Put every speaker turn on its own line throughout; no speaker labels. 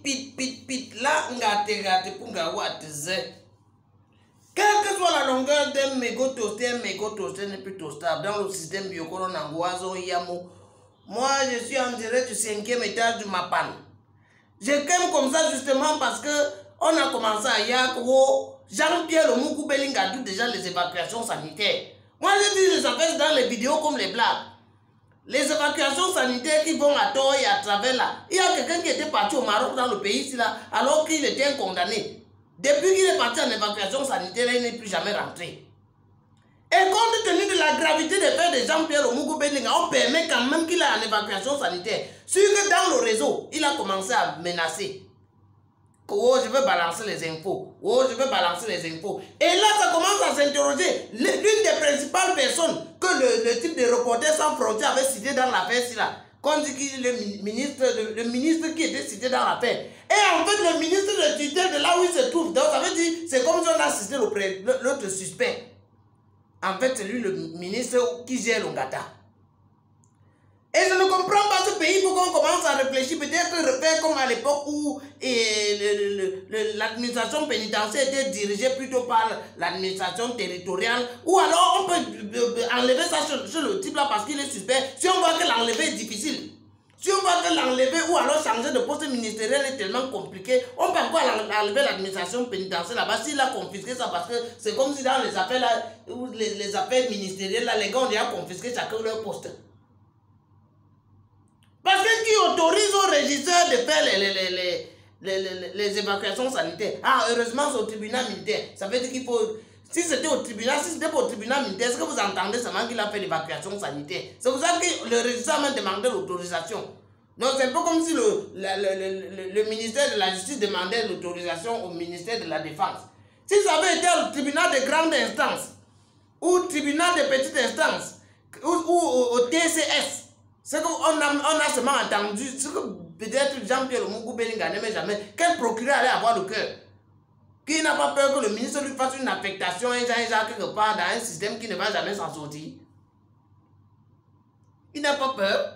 pit, là, ngate, pour quelle que soit la longueur d'un mégot toasté n'est plus toastable. Dans le système biocoron angoiso, moi, je suis en direct du 5e étage du Mapan. Je t'aime comme ça justement parce que on a commencé à Yakwo, Jean-Pierre Omoukou Belinga a dit déjà les évacuations sanitaires. Moi, je dis les affaires dans les vidéos comme les blagues. Les évacuations sanitaires qui vont à tort et à travers là. Il y a quelqu'un qui était parti au Maroc dans le pays ici là, alors qu'il était condamné. Depuis qu'il est parti en évacuation sanitaire, il n'est plus jamais rentré. Et compte tenu de la gravité des faits de Jean-Pierre Omoukou Belinga, on permet quand même qu'il est en évacuation sanitaire. Sur que dans le réseau, il a commencé à menacer. Oh, je veux balancer les infos. Oh, je veux balancer les infos. Et là, ça commence à s'interroger. L'une des principales personnes que le type de Reporters sans frontières avait cité dans l'affaire, c'est là. Quand dit qu'il est le ministre qui était cité dans l'affaire. Et en fait, le ministre de tutelle de là où il se trouve, donc ça veut dire, c'est comme si on a cité l'autre suspect. En fait, c'est lui le ministre qui gère l'Ongata. Et je ne comprends pas ce pays pour qu'on commence à réfléchir, peut-être refaire comme à l'époque où l'administration pénitentiaire était dirigée plutôt par l'administration territoriale, ou alors on peut enlever ça sur le type là parce qu'il est suspect. Si on voit que l'enlever est difficile, si on voit que l'enlever ou alors changer de poste ministériel est tellement compliqué, on peut encore enlever l'administration pénitentiaire là-bas s'il a confisqué ça parce que c'est comme si dans les affaires là, les affaires ministérielles là, les gars ont déjà confisqué chacun leur poste. Parce que qui autorise aux régisseurs de faire les évacuations sanitaires? Ah, heureusement, c'est au tribunal militaire. Ça veut dire qu'il faut... Si c'était au tribunal, si c'était pour le tribunal militaire, est-ce que vous entendez seulement qu'il a fait l'évacuation sanitaire? C'est pour ça que le régisseur m'a demandé l'autorisation. Donc, c'est un peu comme si le ministère de la Justice demandait l'autorisation au ministère de la Défense. Si ça avait été au tribunal de grande instance, ou au tribunal de petite instance, ou au TCS, c'est qu'on a seulement entendu, ce que peut-être Jean-Pierre Omoukou Belinga n'aimait jamais, quel procureur allait avoir le cœur? Qui n'a pas peur que le ministre lui fasse une affectation, quelque part dans un système qui ne va jamais s'en sortir? Il n'a pas peur.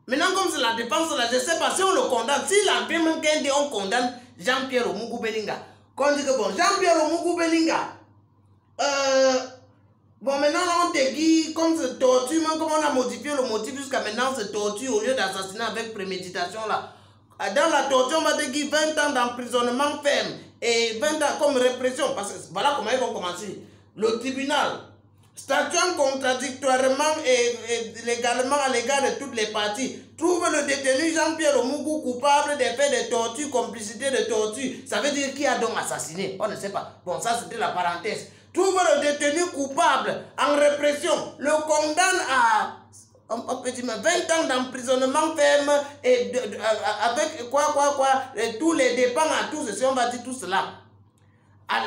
Maintenant, comme c'est la défense, là, je ne sais pas si on le condamne, si la même qu'un dit on condamne Jean-Pierre Omoukou Belinga, qu'on dit que bon, Jean-Pierre Omoukou Belinga, bon, maintenant, on te dit, comme c'est torture, même comme on a modifié le motif jusqu'à maintenant, c'est torture au lieu d'assassinat avec préméditation là. Dans la torture, on va te dire 20 ans d'emprisonnement ferme et 20 ans comme répression. Parce que voilà comment ils vont commencer. Le tribunal, statuant contradictoirement et légalement à l'égard de toutes les parties, trouve le détenu Jean-Pierre Omoukou coupable des faits de torture, complicité de torture. Ça veut dire qui a donc assassiné? On ne sait pas. Bon, ça c'était la parenthèse. Trouve le détenu coupable en répression, le condamne à on peut dire 20 ans d'emprisonnement ferme et avec et tous les dépens à tout ceci, on va dire tout cela.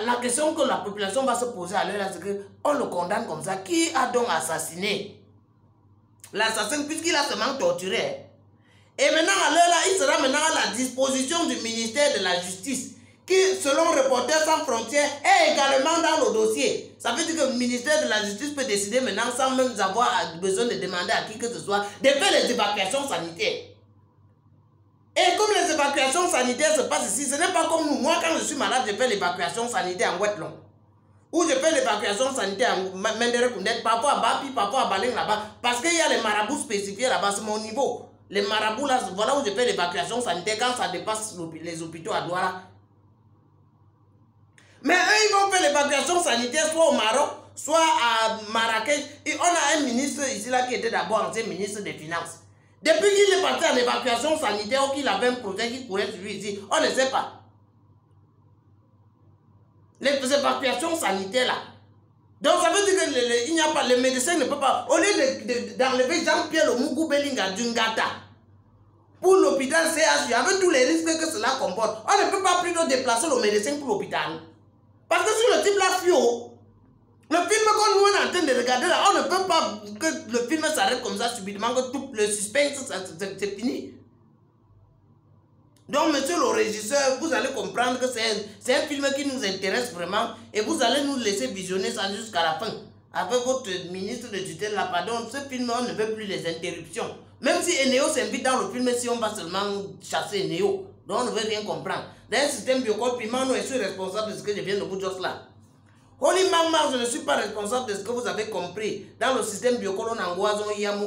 La question que la population va se poser à l'heure, c'est qu'on le condamne comme ça. Qui a donc assassiné l'assassin puisqu'il a seulement torturé? Et maintenant, à l'heure là, il sera maintenant à la disposition du ministère de la Justice, qui, selon Reporters sans frontières, est également dans le dossier. Ça veut dire que le ministère de la Justice peut décider maintenant, sans même avoir besoin de demander à qui que ce soit, de faire les évacuations sanitaires. Et comme les évacuations sanitaires se passent ici, ce n'est pas comme nous. Moi, quand je suis malade, je fais l'évacuation sanitaire en Ouettlon. Ou je fais l'évacuation sanitaire en Mendere-Koundet, parfois à Bapi, parfois à Baling là-bas. Parce qu'il y a les marabouts spécifiés là-bas, c'est mon niveau. Les marabouts là, voilà où je fais l'évacuation sanitaire quand ça dépasse les hôpitaux à Douala. Mais eux, ils vont faire l'évacuation sanitaire soit au Maroc, soit à Marrakech. Et on a un ministre ici là qui était d'abord ancien ministre des Finances. Depuis qu'il est parti en évacuation sanitaire ou qu'il avait un projet qui courait sur lui ici, on ne sait pas. Les évacuations sanitaires là. Donc ça veut dire qu'il n'y a pas, les médecins ne peuvent pas, au lieu d'enlever Jean-Pierre Omoukou Belinga d'Ungata pour l'hôpital CHU, avec tous les risques que cela comporte, on ne peut pas plutôt déplacer le médecin pour l'hôpital. Parce que si le type là fio, le film qu'on nous est en train de regarder là, on ne peut pas que le film s'arrête comme ça subitement, que tout le suspense, c'est fini. Donc, monsieur le régisseur, vous allez comprendre que c'est un film qui nous intéresse vraiment et vous allez nous laisser visionner ça jusqu'à la fin. Avec votre ministre de tutelle là, pardon, ce film, on ne veut plus les interruptions. Même si Eneo s'invite dans le film, si on va seulement chasser Eneo, donc on ne veut rien comprendre. Dans un système biocode, piment, je suis responsable de ce que je viens de vous dire là. Holy Mama, je ne suis pas responsable de ce que vous avez compris. Dans le système biocode, on angoisse, on yamu.